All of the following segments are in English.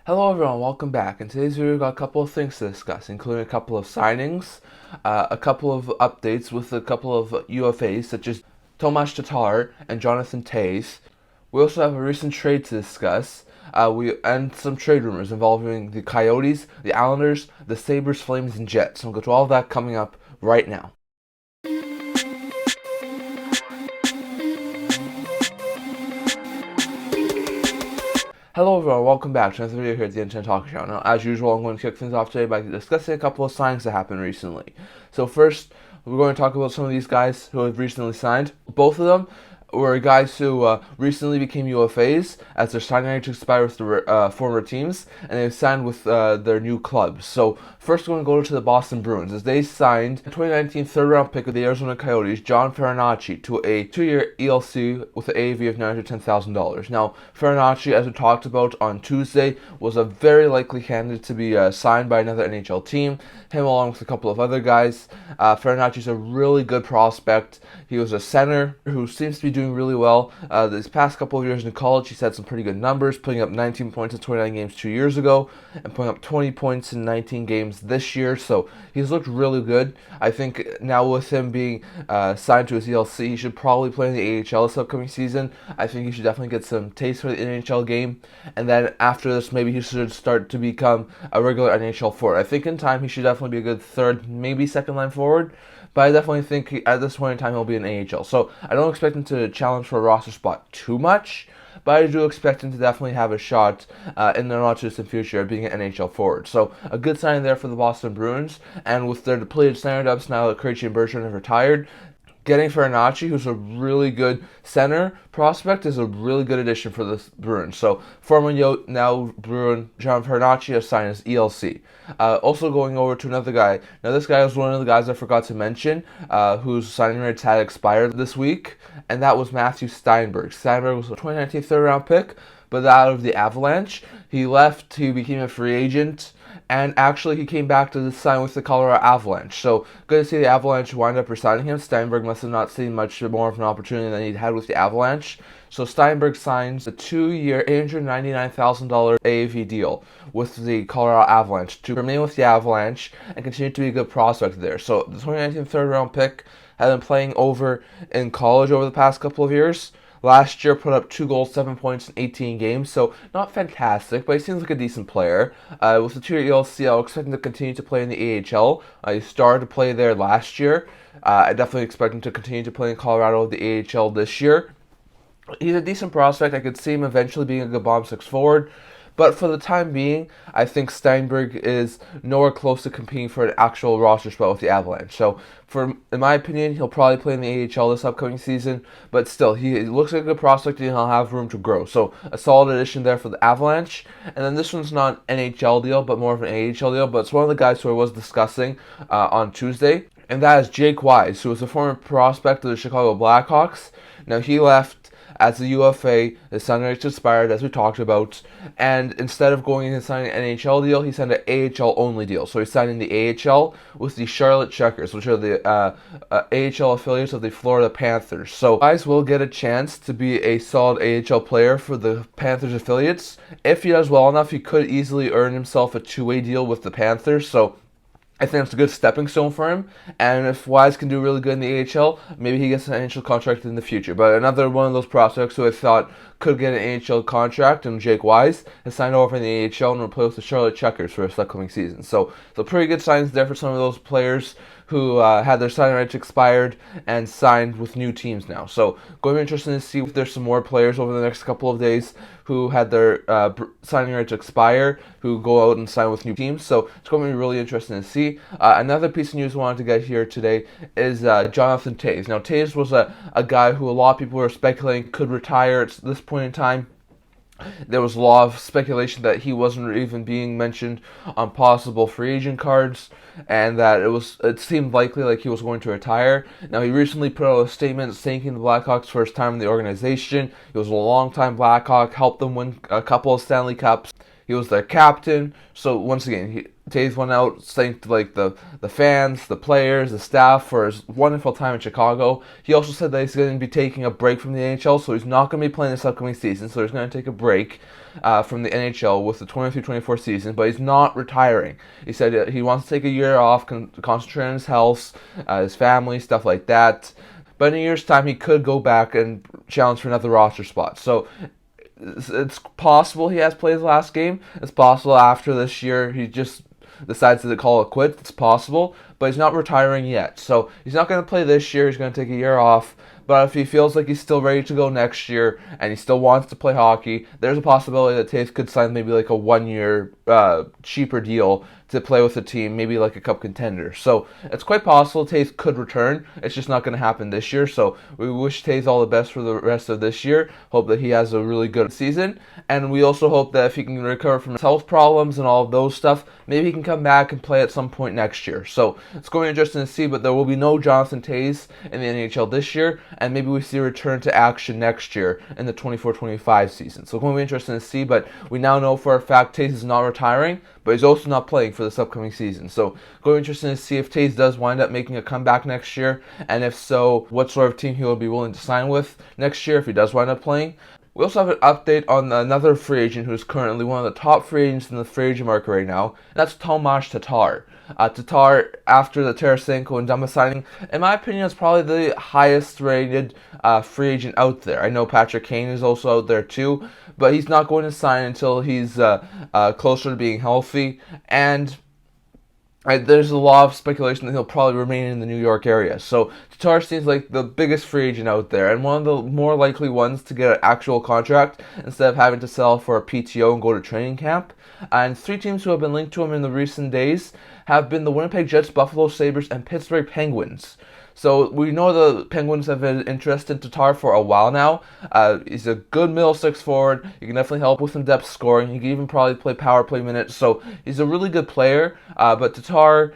Hello everyone, welcome back. In today's video, we've got a couple of things to discuss, including a couple of signings, a couple of updates with a couple of UFAs, such as Tatar and Jonathan Toews. We also have a recent trade to discuss, and some trade rumors involving the Coyotes, the Islanders, the Sabres, Flames, and Jets. We'll go to all of that coming up right now. Hello everyone, welcome back to another video here at the NHL Talk Show. Now, as usual, I'm going to kick things off today by discussing a couple of signings that happened recently. So first, we're going to talk about some of these guys who have recently signed. Both of them were guys who recently became UFAs as their signing rights expired with the former teams, and they signed with their new clubs. So first, we're going to go to the Boston Bruins as they signed a 2019 third-round pick of the Arizona Coyotes, John Farinacci, to a 2-year ELC with an AAV of $910,000. Now, Farinacci, as we talked about on Tuesday, was a very likely candidate to be signed by another NHL team. Him along with a couple of other guys. Farinacci's a really good prospect. He was a center who seems to be doing really well. This past couple of years in college, he's had some pretty good numbers, putting up 19 points in 29 games 2 years ago, and putting up 20 points in 19 games this year. So he's looked really good. I think now with him being signed to his ELC, he should probably play in the AHL this upcoming season. I think he should definitely get some taste for the NHL game, and then after this, maybe he should start to become a regular NHL forward. I think in time he should definitely be a good third, maybe second line forward. But I definitely think at this point in time he'll be an AHL. So I don't expect him to challenge for a roster spot too much, but I do expect him to definitely have a shot in the not-too-distant future of being an NHL forward. So a good sign there for the Boston Bruins, and with their depleted center depths now that Krejci and Bergeron have retired, getting Farinacci, who's a really good center prospect, is a really good addition for the Bruins. So former Yotes, now Bruin, John Farinacci has signed his ELC. Also going over to another guy. Now this guy was one of the guys I forgot to mention, whose signing rights had expired this week, and that was Matthew Steinberg. Steinberg was a 2019 third-round pick, but out of the Avalanche. He left, he became a free agent, and actually he came back to sign with the Colorado Avalanche. So good to see the Avalanche wind up resigning him. Steinberg must have not seen much more of an opportunity than he'd had with the Avalanche. So Steinberg signs a 2-year, $899,000 AAV deal with the Colorado Avalanche to remain with the Avalanche and continue to be a good prospect there. So the 2019 third-round pick had been playing over in college over the past couple of years. Last year put up 2 goals, 7 points in 18 games, so not fantastic, but he seems like a decent player. With the 2-year ELC, I'll expect him to continue to play in the AHL. He started to play there last year. I definitely expect him to continue to play in Colorado, the AHL this year. He's a decent prospect. I could see him eventually being a good bottom six forward. But for the time being, I think Steinberg is nowhere close to competing for an actual roster spot with the Avalanche. So, in my opinion, he'll probably play in the AHL this upcoming season. But still, he looks like a good prospect and he'll have room to grow. So, a solid addition there for the Avalanche. And then this one's not an NHL deal, but more of an AHL deal. But it's one of the guys who I was discussing on Tuesday. And that is Jake Wise, who was a former prospect of the Chicago Blackhawks. Now, he left as a UFA, his signing rights expired, as we talked about, and instead of going and signing an NHL deal, he signed an AHL only deal. So he's signing the AHL with the Charlotte Checkers, which are the AHL affiliates of the Florida Panthers. So Wise will get a chance to be a solid AHL player for the Panthers affiliates. If he does well enough, he could easily earn himself a two-way deal with the Panthers. So I think it's a good stepping stone for him, and if Wise can do really good in the AHL, maybe he gets an NHL contract in the future. But another one of those prospects who I thought could get an AHL contract, and Jake Wise has signed over in the AHL and replaced the Charlotte Checkers for this upcoming season. So pretty good signs there for some of those players who had their signing rights expired and signed with new teams now. So going to be interesting to see if there's some more players over the next couple of days who had their signing rights expire, who go out and sign with new teams. So it's going to be really interesting to see. Another piece of news I wanted to get here today is Jonathan Toews. Now, Toews was a guy who a lot of people were speculating could retire at this point in time. There was a lot of speculation that he wasn't even being mentioned on possible free agent cards, and that it seemed likely like he was going to retire. Now, he recently put out a statement thanking the Blackhawks for his time in the organization. He was a long-time Blackhawk, helped them win a couple of Stanley Cups. He was their captain. So once again, Toews went out, thanked like the fans, the players, the staff for his wonderful time in Chicago. He also said that he's going to be taking a break from the NHL, so he's not going to be playing this upcoming season. So he's going to take a break from the NHL with the 23-24 season, but he's not retiring. He said he wants to take a year off, concentrate on his health, his family, stuff like that. But in a year's time, he could go back and challenge for another roster spot. So it's possible he has played his last game. It's possible after this year he just decides to call it quits. It's possible, but he's not retiring yet. So he's not going to play this year. He's going to take a year off. But if he feels like he's still ready to go next year and he still wants to play hockey, there's a possibility that Toews could sign maybe like a 1-year cheaper deal to play with the team, maybe like a cup contender. So it's quite possible Toews could return. It's just not going to happen this year. So we wish Toews all the best for the rest of this year. Hope that he has a really good season. And we also hope that if he can recover from his health problems and all of those stuff, maybe he can come back and play at some point next year. So it's going to be interesting to see, but there will be no Jonathan Toews in the NHL this year, and maybe we see a return to action next year in the 24-25 season. So it's going to be interesting to see, but we now know for a fact Toews is not retiring, but he's also not playing for this upcoming season. So going to be interesting to see if Toews does wind up making a comeback next year, and if so, what sort of team he will be willing to sign with next year if he does wind up playing. We also have an update on another free agent who's currently one of the top free agents in the free agent market right now, and that's Tatar. Tatar, after the Tarasenko and Dumba signing, in my opinion, is probably the highest rated free agent out there. I know Patrick Kane is also out there too, but he's not going to sign until he's closer to being healthy, and there's a lot of speculation that he'll probably remain in the New York area. So Tatar seems like the biggest free agent out there and one of the more likely ones to get an actual contract instead of having to sell for a PTO and go to training camp. And 3 teams who have been linked to him in the recent days have been the Winnipeg Jets, Buffalo Sabres, and Pittsburgh Penguins. So we know the Penguins have been interested in Tatar for a while now. He's a good middle six forward. He can definitely help with some depth scoring. He can even probably play power play minutes. So he's a really good player. But Tatar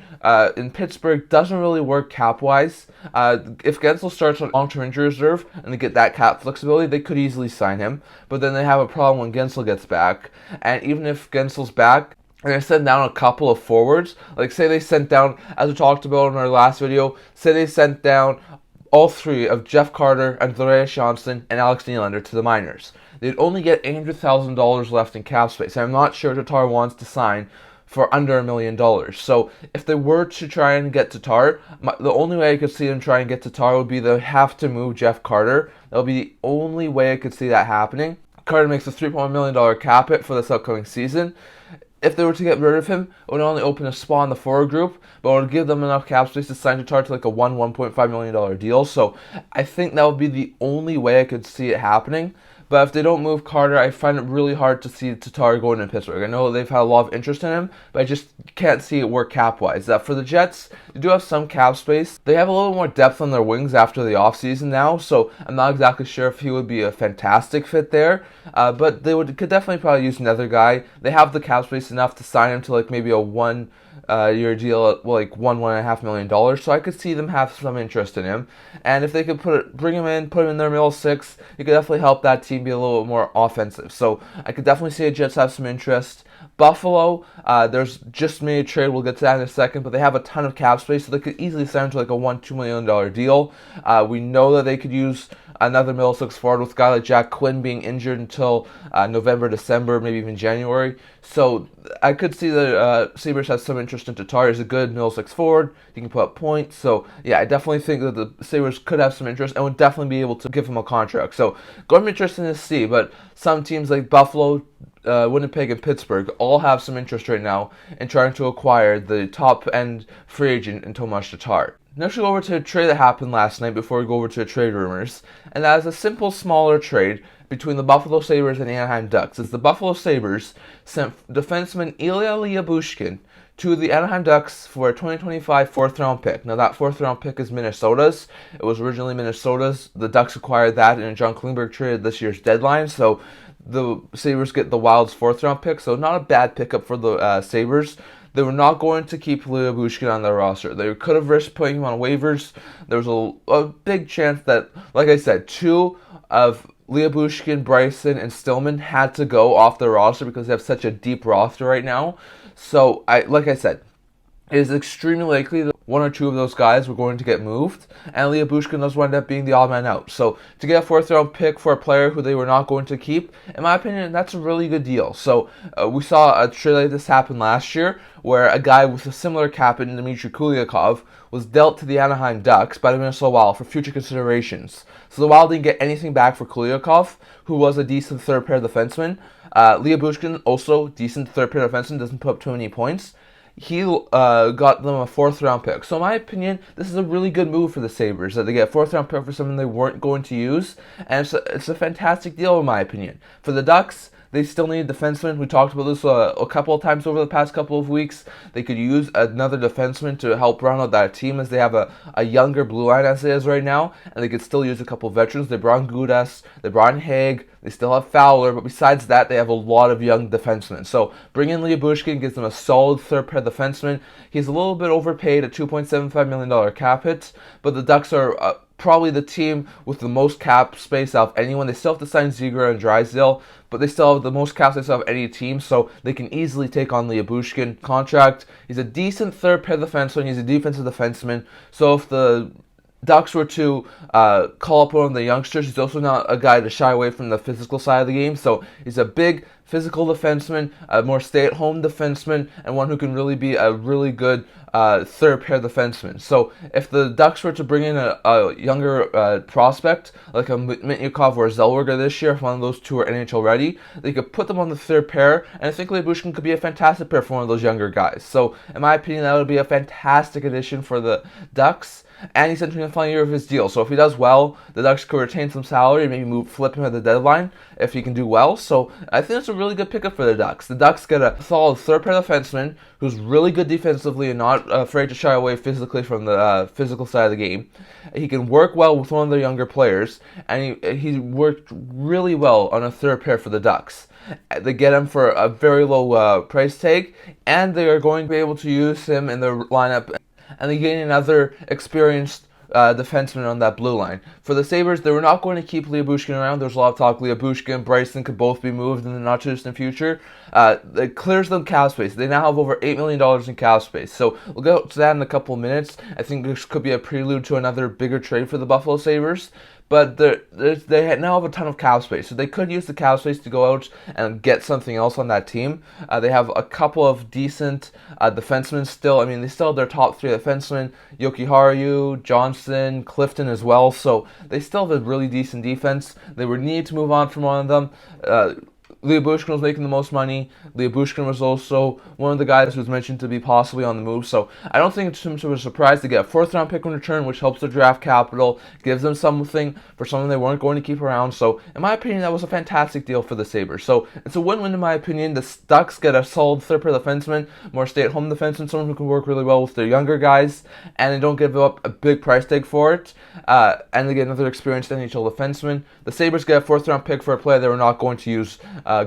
in Pittsburgh doesn't really work cap-wise. If Gensel starts on long-term injury reserve and they get that cap flexibility, they could easily sign him. But then they have a problem when Gensel gets back. And even if Gensel's back, and they send down a couple of forwards, like say they sent down, as we talked about in our last video, say they sent down all 3 of Jeff Carter, Andreas Johnston, and Alex Nylander to the minors. They'd only get $800,000 left in cap space. I'm not sure Tatar wants to sign for under $1 million. So if they were to try and get Tatar, the only way I could see them try and get Tatar would be they have to move Jeff Carter. That would be the only way I could see that happening. Carter makes a $3.1 million cap hit for this upcoming season. If they were to get rid of him, it would only open a spot in the forward group, but it would give them enough cap space to sign Tatar to like a $1.5 million deal. So I think that would be the only way I could see it happening. But if they don't move Carter, I find it really hard to see Tatar going to Pittsburgh. I know they've had a lot of interest in him, but I just can't see it work cap-wise. For the Jets, they do have some cap space. They have a little more depth on their wings after the offseason now, so I'm not exactly sure if he would be a fantastic fit there. But they could definitely probably use another guy. They have the cap space enough to sign him to like maybe a year deal at like $1.5 million. So I could see them have some interest in him. And if they could bring him in, put him in their middle six, it could definitely help that team be a little bit more offensive. So I could definitely see the Jets have some interest. Buffalo, there's just made a trade. We'll get to that in a second, but they have a ton of cap space, so they could easily sign to like a $2 million deal. We know that they could use another middle six forward with a guy like Jack Quinn being injured until November, December, maybe even January. So I could see the Sabres have some interest in Tatar. He's a good middle six forward. He can put up points. So yeah, I definitely think that the Sabres could have some interest and would definitely be able to give him a contract. So going to be interesting to see. But some teams like Buffalo, Winnipeg, and Pittsburgh all have some interest right now in trying to acquire the top-end free agent in Tomas Tatar. Next, we'll go over to a trade that happened last night before we go over to a trade rumors, and that is a simple, smaller trade between the Buffalo Sabres and the Anaheim Ducks. As the Buffalo Sabres sent defenseman Ilya Lyubushkin to the Anaheim Ducks for a 2025 4th-round pick. Now, that 4th-round pick is Minnesota's. It was originally Minnesota's. The Ducks acquired that in a John Klingberg trade at this year's deadline, so the Sabres get the Wild's 4th-round pick, so not a bad pickup for the Sabres. They were not going to keep Lyubushkin on their roster. They could have risked putting him on waivers. There was a big chance that, like I said, 2 of Lyubushkin, Bryson, and Stillman had to go off the roster because they have such a deep roster right now. So, like I said, it is extremely likely that one or two of those guys were going to get moved, and Lyubushkin does wind up being the odd man out. So to get a 4th-round pick for a player who they were not going to keep, in my opinion, that's a really good deal. So we saw a trade like this happen last year, where a guy with a similar cap in Dmitry Kulyakov was dealt to the Anaheim Ducks by the Minnesota Wild for future considerations. So the Wild didn't get anything back for Kulyakov, who was a decent third-pair defenseman. Lyubushkin, also decent third-pair defenseman, doesn't put up too many points. He got them a 4th-round pick. So in my opinion, this is a really good move for the Sabres, that they get a 4th-round pick for something they weren't going to use, and it's a fantastic deal in my opinion. For the Ducks, they still need a defenseman. We talked about this a couple of times over the past couple of weeks. They could use another defenseman to help round out that team, as they have a younger blue line as it is right now, and they could still use a couple of veterans. They brought in Gudas, they brought in Haig, they still have Fowler, but besides that, they have a lot of young defensemen. So bringing Lyubushkin gives them a solid third-pair defenseman. He's a little bit overpaid at $2.75 million cap hit, but the Ducks are probably the team with the most cap space out of anyone. They still have to sign Ziegler and Drysdale, but they still have the most cap space out of any team, so they can easily take on Lyubushkin contract. He's a decent third-pair defenseman. He's a defensive defenseman, so if the Ducks were to call up one of the youngsters, he's also not a guy to shy away from the physical side of the game. So he's a big physical defenseman, a more stay-at-home defenseman, and one who can really be a really good third-pair defenseman. So if the Ducks were to bring in a younger prospect, like a Mitnyakov or a Zellweger this year, if one of those two are NHL ready, they could put them on the third pair, and I think Lyubushkin could be a fantastic pair for one of those younger guys. So in my opinion, that would be a fantastic addition for the Ducks. And he's entering the final year of his deal. So if he does well, the Ducks could retain some salary and maybe flip him at the deadline if he can do well. So I think it's a really good pickup for the Ducks. The Ducks get a solid third-pair defenseman who's really good defensively and not afraid to shy away physically from the physical side of the game. He can work well with one of their younger players, and he worked really well on a third pair for the Ducks. They get him for a very low price tag, and they are going to be able to use him in their lineup, and they gain another experienced defenseman on that blue line. For the Sabres, they were not going to keep Lyubushkin around. There's a lot of talk Lyubushkin, Bryson could both be moved in the not-too-distant future. It clears them cap space. They now have over $8 million in cap space. So we'll get to that in a couple of minutes. I think this could be a prelude to another bigger trade for the Buffalo Sabres. But they now have a ton of cap space, so they could use the cap space to go out and get something else on that team. They have a couple of decent defensemen still. I mean, they still have their top 3 defensemen, Jokiharju, Johnston, Clifton as well, so they still have a really decent defense. They were needed to move on from one of them. Lyubushkin was making the most money. Lyubushkin was also one of the guys who was mentioned to be possibly on the move. So I don't think it's too much of a surprise to get a 4th-round pick in return, which helps their draft capital, gives them something for something they weren't going to keep around. So in my opinion, that was a fantastic deal for the Sabres. So it's a win-win in my opinion. The Ducks get a solid third-pair defenseman, more stay-at-home defenseman, someone who can work really well with their younger guys, and they don't give up a big price tag for it. And they get another experienced NHL defenseman. The Sabres get a 4th-round pick for a player they were not going to use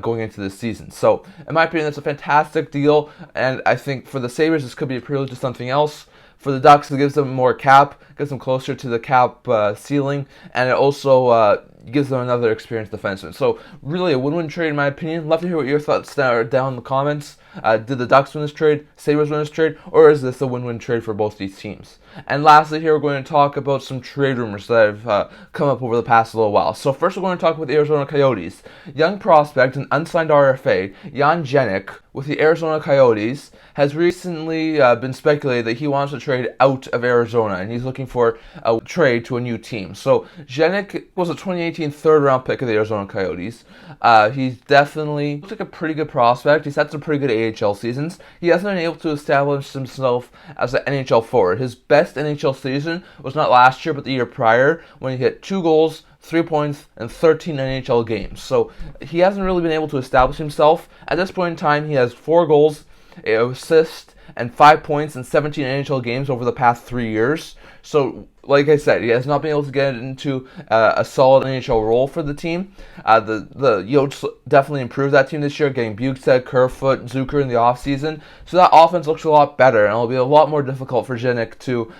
going into this season. So, in my opinion, that's a fantastic deal, and I think for the Sabres, this could be a prelude to something else. For the Ducks, it gives them more cap, gets them closer to the cap ceiling, and it also gives them another experienced defenseman. So, really a win-win trade in my opinion. Love to hear what your thoughts are down in the comments. Did the Ducks win this trade? Sabres win this trade? Or is this a win-win trade for both these teams? And lastly here, we're going to talk about some trade rumors that have come up over the past little while. So first we're going to talk about the Arizona Coyotes. Young prospect and unsigned RFA, Ilya Jenik, with the Arizona Coyotes, has recently been speculated that he wants to trade out of Arizona, and he's looking for a trade to a new team. So Jenik was a 2018 third-round pick of the Arizona Coyotes. He's definitely looks like a pretty good prospect. He's had some pretty good AHL seasons. He hasn't been able to establish himself as an NHL forward. His best NHL season was not last year, but the year prior, when he hit 2 goals, 3 points, and 13 NHL games. So he hasn't really been able to establish himself. At this point in time, he has 4 goals, an assist, and 5 points in 17 NHL games over the past 3 years. So, like I said, he has not been able to get into a solid NHL role for the team. The Yotes definitely improved that team this year, getting Bukestad, Kerfoot, Zucker in the offseason. So that offense looks a lot better, and it'll be a lot more difficult for Jenik to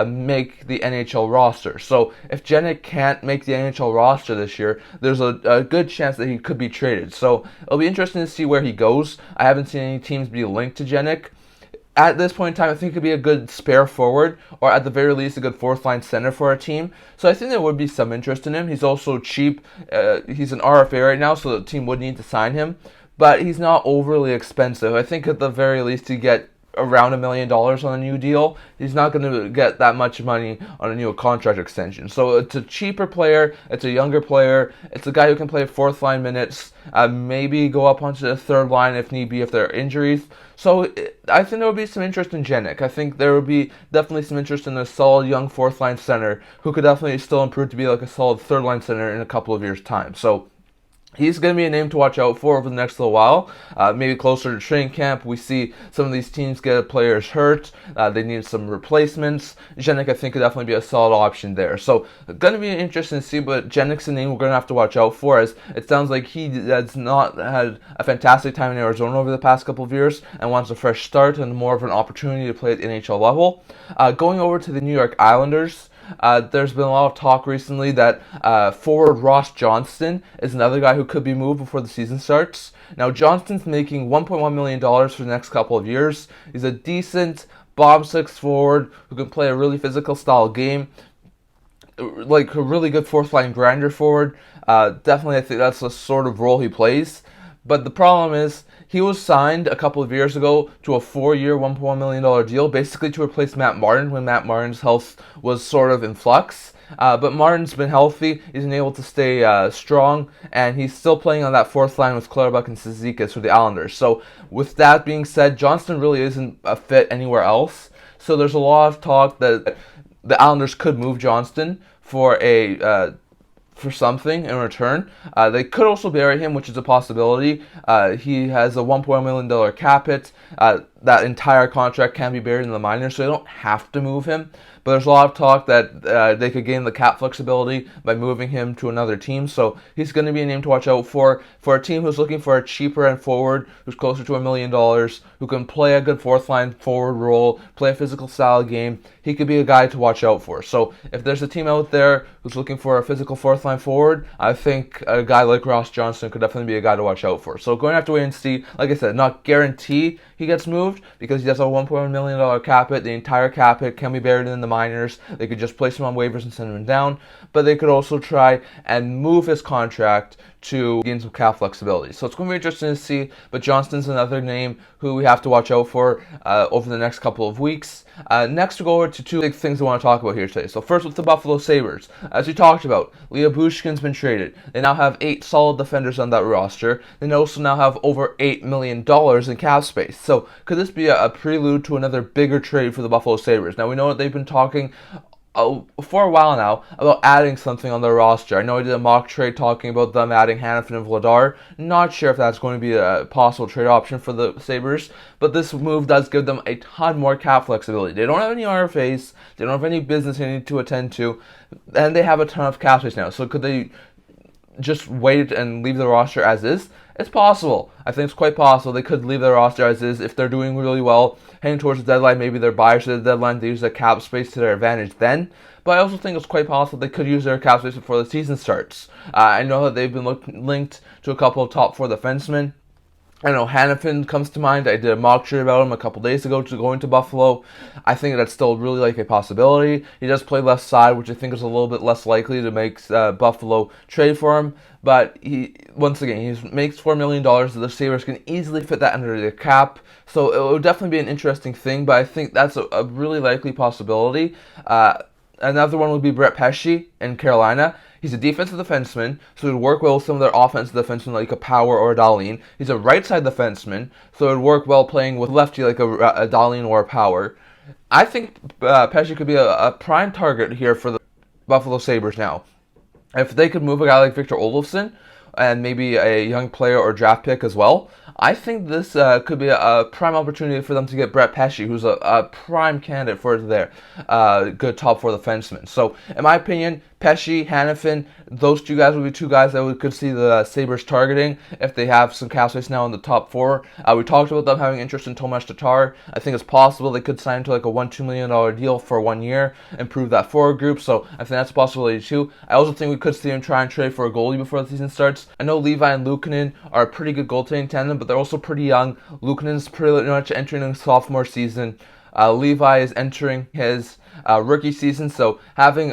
make the NHL roster. So if Jenik can't make the NHL roster this year, there's a good chance that he could be traded. So it'll be interesting to see where he goes. I haven't seen any teams be linked to Jenik. At this point in time, I think he could be a good spare forward, or at the very least, a good fourth-line center for a team. So I think there would be some interest in him. He's also cheap. He's an RFA right now, so the team would need to sign him. But he's not overly expensive. I think at the very least, he'd get around $1 million on a new deal. He's not going to get that much money on a new contract extension. So it's a cheaper player. It's a younger player. It's a guy who can play fourth line minutes. Maybe go up onto the third line if need be if there are injuries. So I think there will be some interest in Jenik. I think there will be definitely some interest in a solid young fourth line center who could definitely still improve to be like a solid third line center in a couple of years' time. So he's going to be a name to watch out for over the next little while. Maybe closer to training camp, we see some of these teams get players hurt. They need some replacements. Jenik, I think, could definitely be a solid option there. So, going to be interesting to see, but Jenik's a name we're going to have to watch out for, as it sounds like he has not had a fantastic time in Arizona over the past couple of years and wants a fresh start and more of an opportunity to play at the NHL level. Going over to the New York Islanders, there's been a lot of talk recently that forward Ross Johnston is another guy who could be moved before the season starts. Now, Johnston's making $1.1 million for the next couple of years. He's a decent bottom six forward who can play a really physical style game, like a really good fourth line grinder forward. Definitely, I think that's the sort of role he plays. But the problem is, he was signed a couple of years ago to a 4-year, $1.1 million deal, basically to replace Matt Martin when Matt Martin's health was sort of in flux. But Martin's been healthy, he's been able to stay strong, and he's still playing on that fourth line with Clutterbuck and Cizikas for the Islanders. So with that being said, Johnston really isn't a fit anywhere else. So there's a lot of talk that the Islanders could move Johnston for something in return. They could also bury him, which is a possibility. He has a $1.1 million cap hit. That entire contract can be buried in the minors, so they don't have to move him. But there's a lot of talk that they could gain the cap flexibility by moving him to another team. So he's going to be a name to watch out for a team who's looking for a cheaper end forward, who's closer to $1 million, who can play a good fourth line forward role, play a physical style game. He could be a guy to watch out for. So if there's a team out there who's looking for a physical fourth line forward, I think a guy like Ross Johnston could definitely be a guy to watch out for. So going to have to wait and see. Like I said, not guarantee he gets moved because he has a $1.1 million cap hit. The entire cap hit can be buried in the minors. They could just place him on waivers and send him down. But they could also try and move his contract to gain some cap flexibility. So it's going to be interesting to see. But Johnston's another name who we have to watch out for over the next couple of weeks. Next, we'll go over to two big things I want to talk about here today. So first, with the Buffalo Sabres. As we talked about, Lyubushkin's been traded. They now have 8 solid defenders on that roster. They also now have over $8 million in cap space. So could this be a prelude to another bigger trade for the Buffalo Sabres? Now, we know that they've been talking for a while now about adding something on their roster. I know I did a mock trade talking about them adding Hanifin and Vladar. Not sure if that's going to be a possible trade option for the Sabres, but this move does give them a ton more cap flexibility. They don't have any RFAs, they don't have any business they need to attend to, and they have a ton of cap space now. So could they just wait and leave the roster as is? It's possible. I think it's quite possible they could leave their roster as is if they're doing really well, heading towards the deadline. Maybe they're buyers to the deadline. They use their cap space to their advantage then. But I also think it's quite possible they could use their cap space before the season starts. I know that they've been linked to a couple of top 4 defensemen. I know Hanifin comes to mind. I did a mock trade about him a couple days ago to going to Buffalo. I think that's still really like a possibility. He does play left side, which I think is a little bit less likely to make Buffalo trade for him. But he makes $4 million. The Sabres can easily fit that under the cap. So it would definitely be an interesting thing, but I think that's a really likely possibility. Another one would be Brett Pesce in Carolina. He's a defensive defenseman, so it would work well with some of their offensive defensemen like a Power or a Dahlin. He's a right-side defenseman, so it would work well playing with lefty like a Dahlin or a Power. I think Pesce could be a prime target here for the Buffalo Sabres now. If they could move a guy like Victor Olofsson, and maybe a young player or draft pick as well, I think this could be a prime opportunity for them to get Brett Pesce, who's a prime candidate for their good top four defenseman. So, in my opinion, Pesce, Hanifin, those two guys would be two guys that we could see the Sabres targeting if they have some cap space now in the top four. We talked about them having interest in Tomas Tatar. I think it's possible they could sign to like a $1-2 million deal for 1 year, improve that forward group. So I think that's a possibility too. I also think we could see him try and trade for a goalie before the season starts. I know Levi and Luukkonen are a pretty good goaltending tandem, but they're also pretty young. Luukkonen's pretty much entering his sophomore season. Levi is entering his rookie season, so having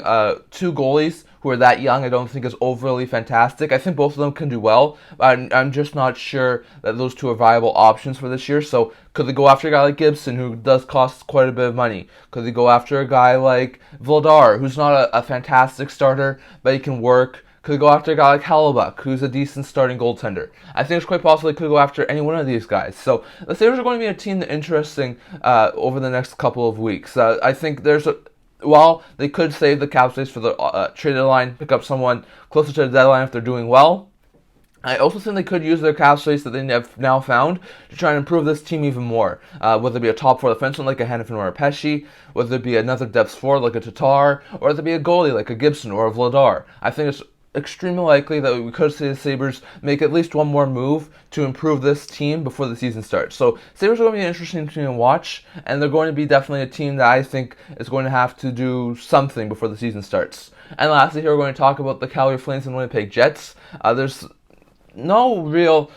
two goalies who are that young I don't think is overly fantastic. I think both of them can do well, but I'm just not sure that those two are viable options for this year. So could they go after a guy like Gibson, who does cost quite a bit of money? Could they go after a guy like Vladar, who's not a fantastic starter, but he can work? Could they go after a guy like Hellebuyck, who's a decent starting goaltender? I think it's quite possible they could go after any one of these guys. So the Sabres are going to be a team that's interesting over the next couple of weeks. I think while they could save the cap space for the trade deadline, pick up someone closer to the deadline if they're doing well, I also think they could use their cap space that they have now found to try and improve this team even more. Whether it be a top four defenseman like a Hanifin or a Pesce, whether it be another depth forward like a Tatar, or whether it be a goalie like a Gibson or a Vladar. I think it's extremely likely that we could see the Sabres make at least one more move to improve this team before the season starts. So Sabres are going to be an interesting team to watch, and they're going to be definitely a team that I think is going to have to do something before the season starts. And lastly, here we're going to talk about the Calgary Flames and Winnipeg Jets. There's no real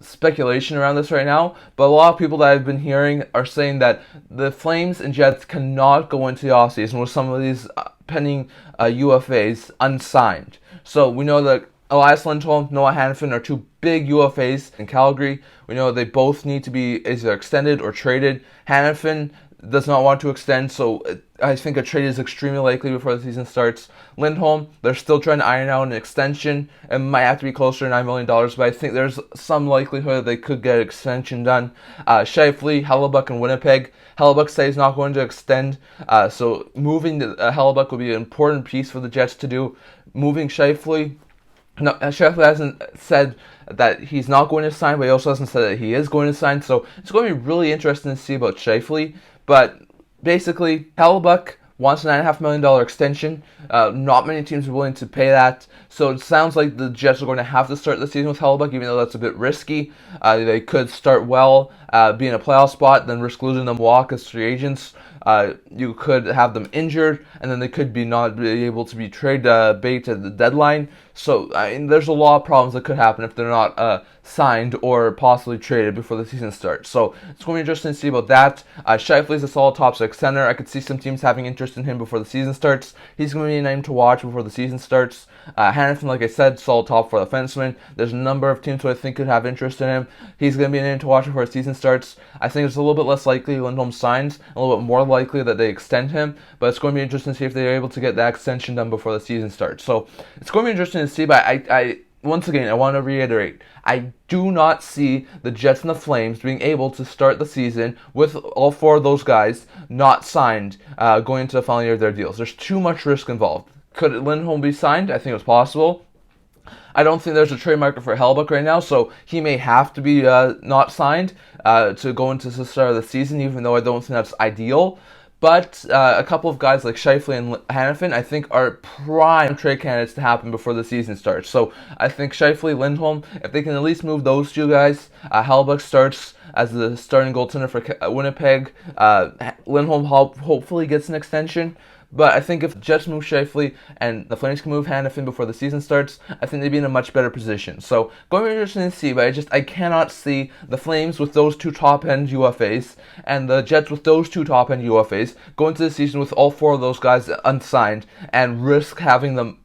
speculation around this right now, but a lot of people that I've been hearing are saying that the Flames and Jets cannot go into the offseason with some of these pending UFAs unsigned. So we know that Elias Lindholm, Noah Hanifin are two big UFAs in Calgary. We know they both need to be either extended or traded. Hanifin does not want to extend, so I think a trade is extremely likely before the season starts. Lindholm, they're still trying to iron out an extension. It might have to be closer to $9 million, but I think there's some likelihood they could get an extension done. Scheifele, Hellebuyck, and Winnipeg. Hellebuyck says he's not going to extend, so moving Hellebuyck will be an important piece for the Jets to do. Moving Scheifele, no, Scheifele hasn't said that he's not going to sign, but he also hasn't said that he is going to sign, so it's going to be really interesting to see about Scheifele. But basically, Hellebuyck wants a $9.5 million extension. Not many teams are willing to pay that. So it sounds like the Jets are going to have to start the season with Hellebuyck, even though that's a bit risky. They could start well, be in a playoff spot, then risk losing them walk as free agents. You could have them injured, and then they could not be able to be trade bait at the deadline. So there's a lot of problems that could happen if they're not signed or possibly traded before the season starts. So it's going to be interesting to see about that. Scheifele is a solid top six center. I could see some teams having interest in him before the season starts. He's going to be a name to watch before the season starts. Hanifin, like I said, solid top four defenseman. There's a number of teams who I think could have interest in him. He's going to be a name to watch before the season starts. I think it's a little bit less likely Lindholm signs, a little bit more likely that they extend him, but it's going to be interesting to see if they're able to get that extension done before the season starts. So it's going to be interesting to see, but I once again, I want to reiterate, I do not see the Jets and the Flames being able to start the season with all four of those guys not signed going into the final year of their deals. There's too much risk involved. Could Lindholm be signed? I think it's possible. I don't think there's a trade market for Hellebuyck right now, so he may have to be not signed to go into the start of the season, even though I don't think that's ideal. But a couple of guys like Scheifele and Hanifin, I think, are prime trade candidates to happen before the season starts. So I think Scheifele, Lindholm, if they can at least move those two guys, Hellebuyck starts as the starting goaltender for Winnipeg. Lindholm hopefully gets an extension. But I think if the Jets move Scheifele and the Flames can move Hanifin before the season starts, I think they'd be in a much better position. So, going to be interesting to see, but I cannot see the Flames with those two top-end UFAs and the Jets with those two top-end UFAs go into the season with all four of those guys unsigned and risk having them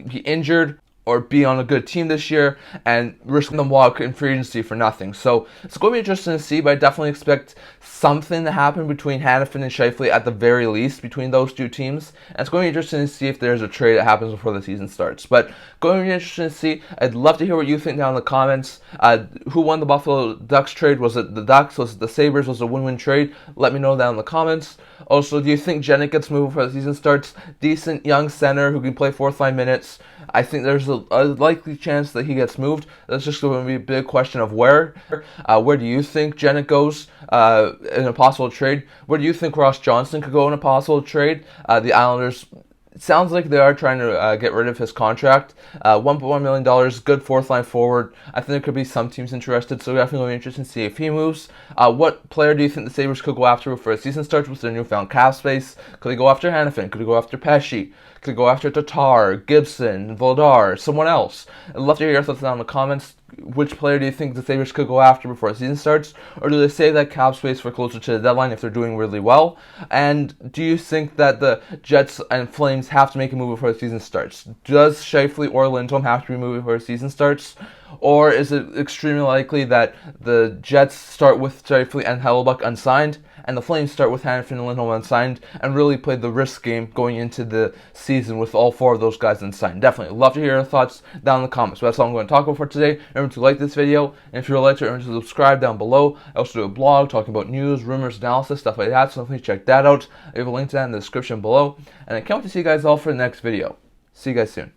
be injured or be on a good team this year and risking them walk in free agency for nothing. So it's going to be interesting to see, but I definitely expect something to happen between Hanifin and Scheifele at the very least between those two teams. And it's going to be interesting to see if there's a trade that happens before the season starts. But going to be interesting to see. I'd love to hear what you think down in the comments. Who won the Buffalo Ducks trade? Was it the Ducks? Was it the Sabres? Was it a win-win trade? Let me know down in the comments. Also, do you think Jenik gets moved before the season starts? Decent young center who can play fourth line minutes. I think there's a a likely chance that he gets moved. That's just going to be a big question of where. Where do you think Jenik goes in a possible trade? Where do you think Ross Johnston could go in a possible trade? The Islanders, it sounds like they are trying to get rid of his contract. $1.1 million, good fourth line forward. I think there could be some teams interested, so definitely interested to see if he moves. What player do you think the Sabres could go after before the season starts with their newfound cap space? Could they go after Anaheim? Could they go after Pesci? Could they go after Tatar, Gibson, Vladar, someone else? I'd love to hear your thoughts down in the comments. Which player do you think the Sabres could go after before the season starts? Or do they save that cap space for closer to the deadline if they're doing really well? And do you think that the Jets and Flames have to make a move before the season starts? Does Scheifele or Lindholm have to be moved before the season starts? Or is it extremely likely that the Jets start with Scheifele and Hellebuyck unsigned, and the Flames start with Hanifin and Lindholm unsigned, and really play the risk game going into the season with all four of those guys unsigned? Definitely love to hear your thoughts down in the comments. But that's all I'm going to talk about for today. Remember to like this video, and if you're a liker, remember to subscribe down below. I also do a blog talking about news, rumors, analysis, stuff like that, so definitely check that out. I have a link to that in the description below, and I can't wait to see you guys all for the next video. See you guys soon.